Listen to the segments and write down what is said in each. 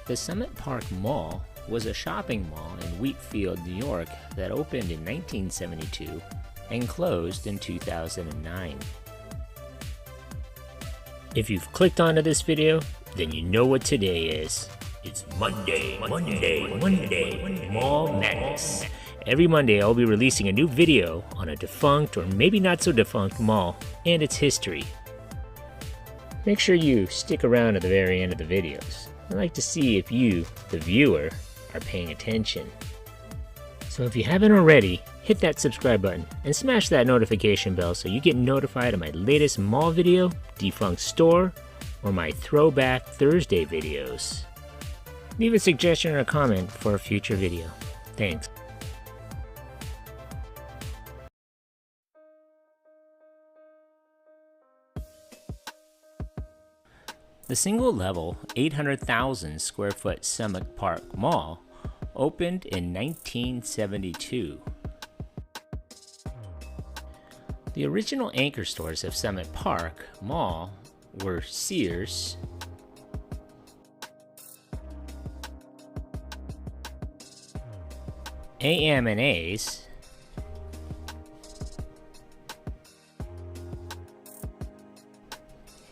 The Summit Park Mall was a shopping mall in Wheatfield, New York that opened in 1972 and closed in 2009. If you've clicked onto this video, then you know what today is. It's Monday, Mall Madness. Every Monday I'll be releasing a new video on a defunct or maybe not so defunct mall and its history. Make sure you stick around to the very end of the videos. I'd like to see if you, the viewer, are paying attention. So if you haven't already, hit that subscribe button and smash that notification bell so you get notified of my latest mall video, defunct store, or my Throwback Thursday videos. Leave a suggestion or a comment for a future video. Thanks. The single-level, 800,000 square foot Summit Park Mall opened in 1972. The original anchor stores of Summit Park Mall were Sears, AM&A's,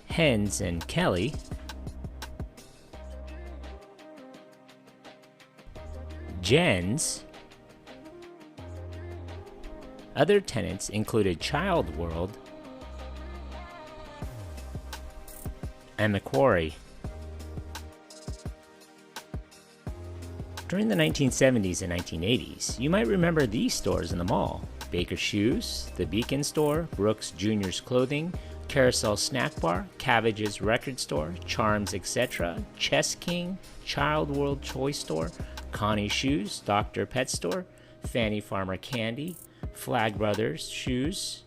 Hens and Kelly, Jen's. Other tenants included Child World and Macquarie. During the 1970s and 1980s, you might remember these stores in the mall: Baker Shoes, the Beacon Store, Brooks Jr.'s Clothing, Carousel Snack Bar, Cabbage's Record Store, Charms Etc., Chess King, Child World Toy Store, Connie Shoes, Dr. Pet Store, Fannie Farmer Candy, Flag Brothers Shoes,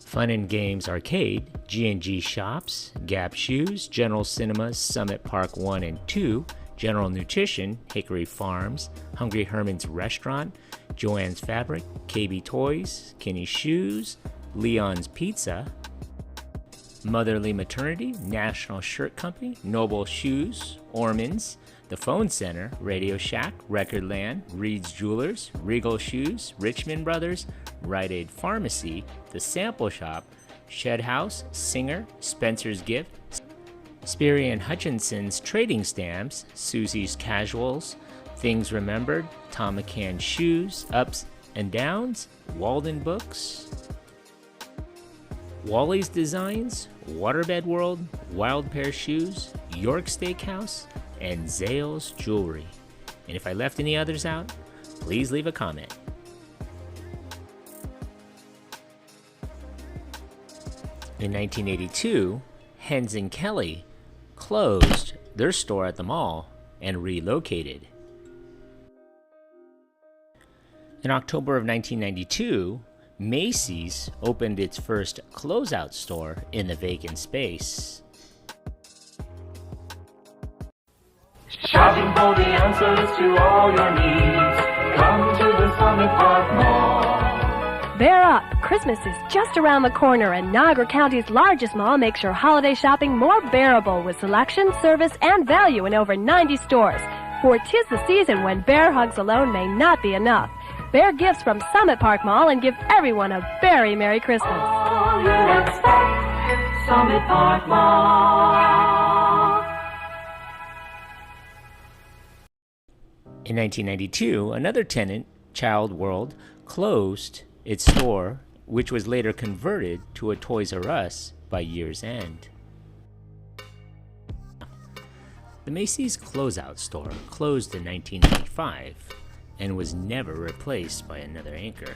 Fun and Games Arcade, G&G Shops, Gap Shoes, General Cinemas, Summit Park 1 and 2, General Nutrition, Hickory Farms, Hungry Herman's Restaurant, Joann's Fabric, KB Toys, Kinney Shoes, Leon's Pizza, Motherly Maternity, National Shirt Company, Noble Shoes, Orman's, The Phone Center, Radio Shack, Recordland, Reed's Jewelers, Regal Shoes, Richmond Brothers, Rite Aid Pharmacy, The Sample Shop, Shed House, Singer, Spencer's Gift, Sperry and Hutchinson's Trading Stamps, Susie's Casuals, Things Remembered, Tom McCann's Shoes, Ups and Downs, Walden Books, Wally's Designs, Waterbed World, Wild Pair Shoes, York Steakhouse, and Zales Jewelry. And if I left any others out, please leave a comment. In 1982, Hens and Kelly closed their store at the mall and relocated. In October of 1992, Macy's opened its first closeout store in the vacant space. Shopping for the answers to all your needs. Come to the Summit Park Mall. Bear up! Christmas is just around the corner, and Niagara County's largest mall makes your holiday shopping more bearable with selection, service, and value in over 90 stores. For 'tis the season when bear hugs alone may not be enough. Bear gifts from Summit Park Mall and give everyone a very Merry Christmas. All you expect, Summit Park Mall. In 1992, another tenant, Child World, closed its store, which was later converted to a Toys R Us by year's end. The Macy's closeout store closed in 1995 and was never replaced by another anchor.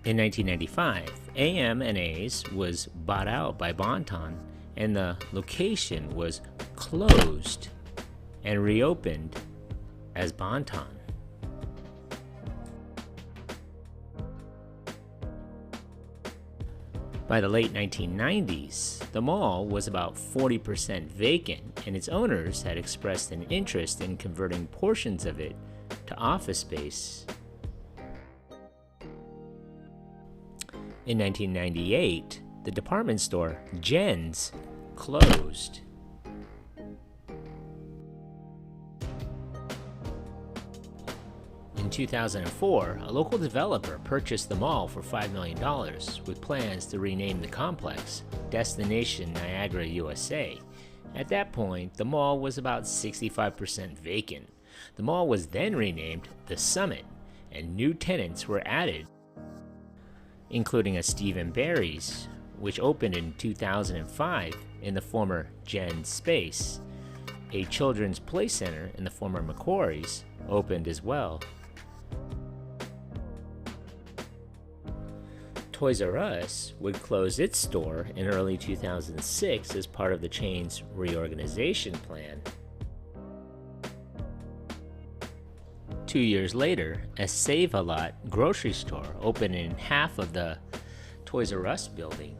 In 1995, AM&A's was bought out by Bon-Ton, and the location was closed and reopened as Bon-Ton. By the late 1990s, the mall was about 40% vacant, and its owners had expressed an interest in converting portions of it to office space. In 1998, the department store Jen's closed. In 2004, a local developer purchased the mall for $5 million with plans to rename the complex Destination Niagara USA. At that point, the mall was about 65% vacant. The mall was then renamed The Summit, and new tenants were added, including a Steve & Barry's, which opened in 2005 in the former Gen Space. A children's play center in the former McQuarrie's opened as well. Toys R Us would close its store in early 2006 as part of the chain's reorganization plan. 2 years later, a Save-A-Lot grocery store opened in half of the Toys R Us building.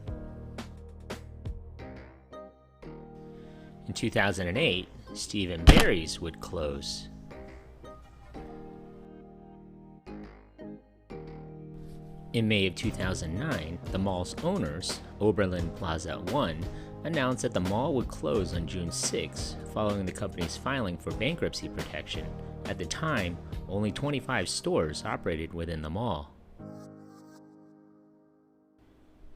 In 2008, Steve & Barry's would close. In May of 2009, the mall's owners, Oberlin Plaza 1, announced that the mall would close on June 6, following the company's filing for bankruptcy protection. At the time, only 25 stores operated within the mall.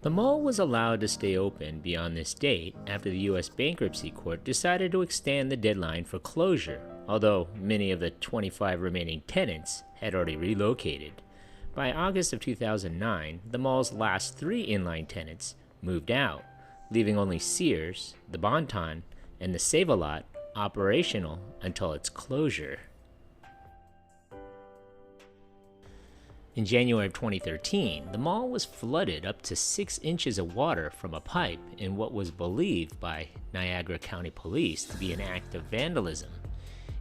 The mall was allowed to stay open beyond this date after the U.S. Bankruptcy Court decided to extend the deadline for closure, although many of the 25 remaining tenants had already relocated. By August of 2009, the mall's last 3 inline tenants moved out, leaving only Sears, The Bon-Ton, and the Save-A-Lot operational until its closure. In January of 2013, the mall was flooded up to 6 inches of water from a pipe in what was believed by Niagara County Police to be an act of vandalism.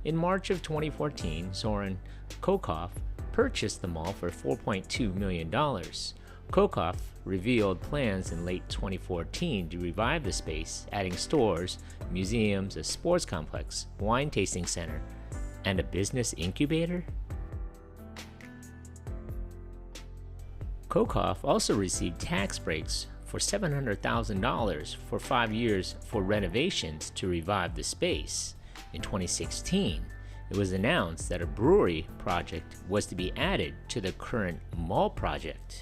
In March of 2014, Zoran Kokov purchased the mall for $4.2 million. Kokov revealed plans in late 2014 to revive the space, adding stores, museums, a sports complex, wine tasting center, and a business incubator. Kokov also received tax breaks for $700,000 for 5 years for renovations to revive the space. In 2016, it was announced that a brewery project was to be added to the current mall project.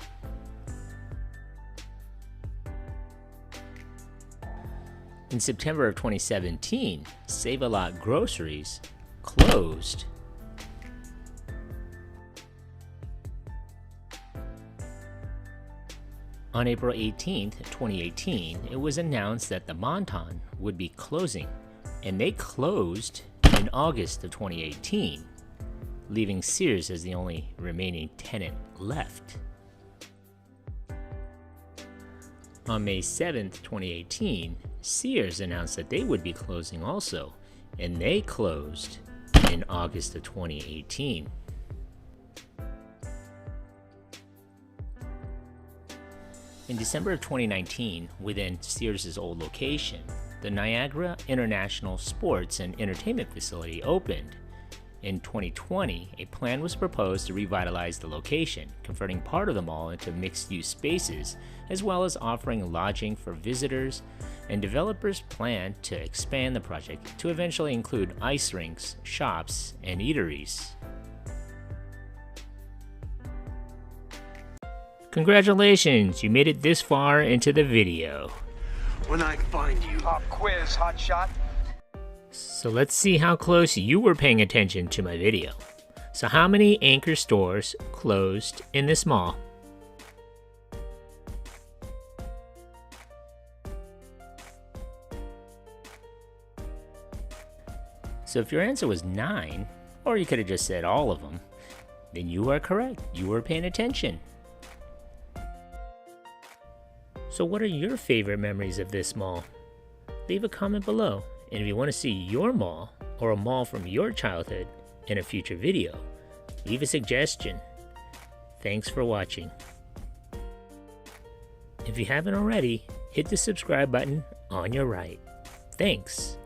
In September of 2017, Save-A-Lot Groceries closed. On April 18, 2018, it was announced that the Bon-Ton would be closing, and they closed in August of 2018, leaving Sears as the only remaining tenant left. On May 7, 2018, Sears announced that they would be closing also, and they closed in August of 2018. In December of 2019, within Sears' old location, the Niagara International Sports and Entertainment Facility opened. In 2020, a plan was proposed to revitalize the location, converting part of the mall into mixed-use spaces, as well as offering lodging for visitors, and developers plan to expand the project to eventually include ice rinks, shops, and eateries. Congratulations, you made it this far into the video. When I find you. Pop quiz, hotshot. So let's see how close you were paying attention to my video. So how many anchor stores closed in this mall? So if your answer was 9, or you could have just said all of them, then you are correct. You were paying attention. So what are your favorite memories of this mall? Leave a comment below, and if you want to see your mall or a mall from your childhood in a future video, leave a suggestion. Thanks for watching. If you haven't already, hit the subscribe button on your right. Thanks.